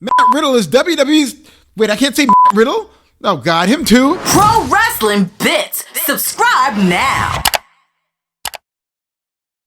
Matt Riddle is WWE's... Wait, I can't say Matt Riddle? Oh God, him too. Pro Wrestling Bits. Subscribe now.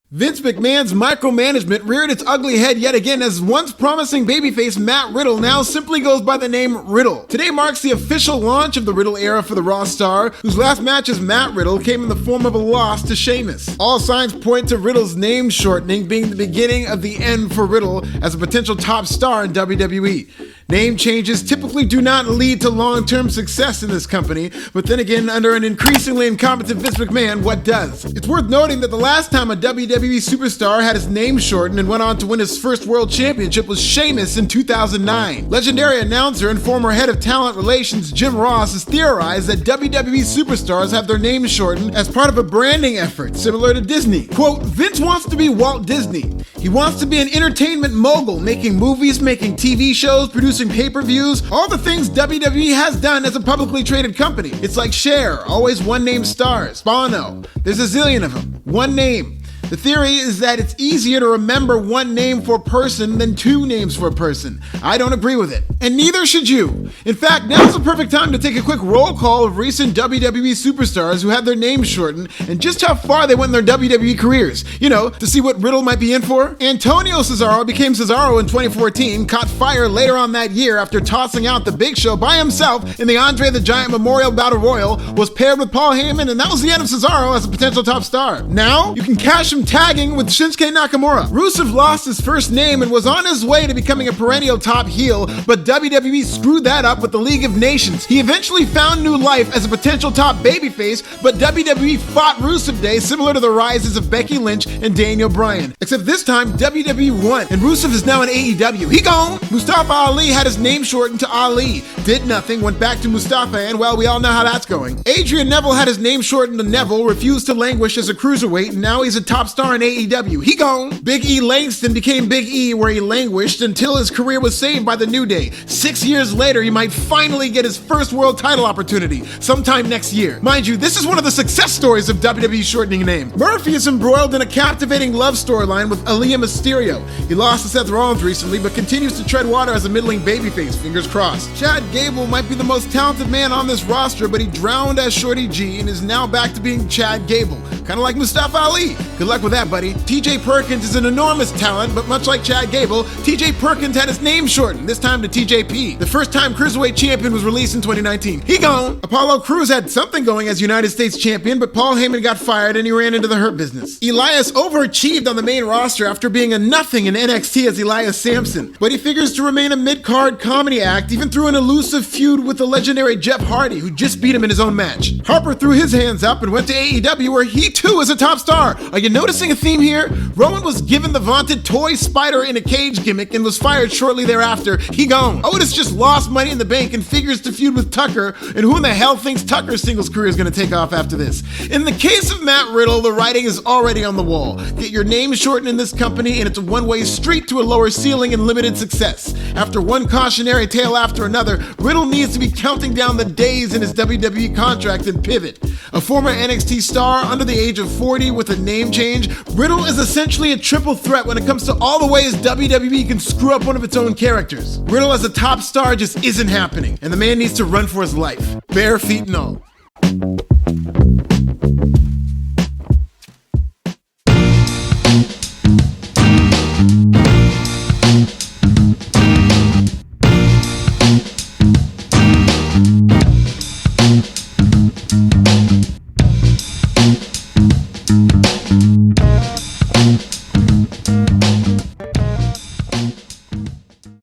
Vince McMahon's micromanagement reared its ugly head yet again as once promising babyface Matt Riddle now simply goes by the name Riddle. Today marks the official launch of the Riddle Era for the Raw star, whose last match as Matt Riddle came in the form of a loss to Sheamus. All signs point to Riddle's name shortening being the beginning of the end for Riddle as a potential top star in WWE. Name changes typically do not lead to long-term success in this company, but then again, under an increasingly incompetent Vince McMahon, what does? It's worth noting that the last time a WWE Superstar had his name shortened and went on to win his first world championship was Sheamus in 2009. Legendary announcer and former head of talent relations Jim Ross has theorized that WWE Superstars have their names shortened as part of a branding effort, similar to Disney. Quote, Vince wants to be Walt Disney. He wants to be an entertainment mogul, making movies, making TV shows, producing pay-per-views, all the things WWE has done as a publicly traded company. It's like Cher, always one-name stars. Bono, there's a zillion of them. One name. The theory is that it's easier to remember one name for a person than two names for a person. I don't agree with it. And neither should you. In fact, now's the perfect time to take a quick roll call of recent WWE superstars who had their names shortened and just how far they went in their WWE careers. You know, to see what Riddle might be in for. Antonio Cesaro became Cesaro in 2014, caught fire later on that year after tossing out the Big Show by himself in the Andre the Giant Memorial Battle Royal, was paired with Paul Heyman, and that was the end of Cesaro as a potential top star. Now, you can cash him tagging with Shinsuke Nakamura. Rusev lost his first name and was on his way to becoming a perennial top heel, but WWE screwed that up with the League of Nations. He eventually found new life as a potential top babyface, but WWE fought Rusev Day similar to the rises of Becky Lynch and Daniel Bryan. Except this time, WWE won, and Rusev is now in AEW. He gone! Mustafa Ali had his name shortened to Ali, did nothing, went back to Mustafa, and well, we all know how that's going. Adrian Neville had his name shortened to Neville, refused to languish as a cruiserweight, and now he's a top star in AEW. He gone. Big E Langston became Big E, where he languished until his career was saved by the New Day. 6 years later, he might finally get his first world title opportunity sometime next year. Mind you, this is one of the success stories of WWE shortening a name. Murphy is embroiled in a captivating love storyline with Aaliyah Mysterio. He lost to Seth Rollins recently, but continues to tread water as a middling babyface, fingers crossed. Chad Gable might be the most talented man on this roster, but he drowned as Shorty G and is now back to being Chad Gable. Kind of like Mustafa Ali. Good luck with that, buddy. TJ Perkins is an enormous talent, but much like Chad Gable, TJ Perkins had his name shortened, this time to TJP. The first time Cruiserweight Champion was released in 2019. He gone. Apollo Crews had something going as United States Champion, but Paul Heyman got fired and he ran into the Hurt Business. Elias overachieved on the main roster after being a nothing in NXT as Elias Sampson, but he figures to remain a mid-card comedy act even through an elusive feud with the legendary Jeff Hardy, who just beat him in his own match. Harper threw his hands up and went to AEW, where he too is a top star. Are you noticing a theme here? Rowan was given the vaunted toy spider in a cage gimmick and was fired shortly thereafter. He gone. Otis just lost Money in the Bank and figures to feud with Tucker, and who in the hell thinks Tucker's singles career is going to take off after this? In the case of Matt Riddle, the writing is already on the wall. Get your name shortened in this company and it's a one-way street to a lower ceiling and limited success. After one cautionary tale after another, Riddle needs to be counting down the days in his WWE contract and pivot. A former NXT star under the age of 40 with a name change, Riddle is essentially a triple threat when it comes to all the ways WWE can screw up one of its own characters. Riddle as a top star just isn't happening, and the man needs to run for his life, bare feet and all.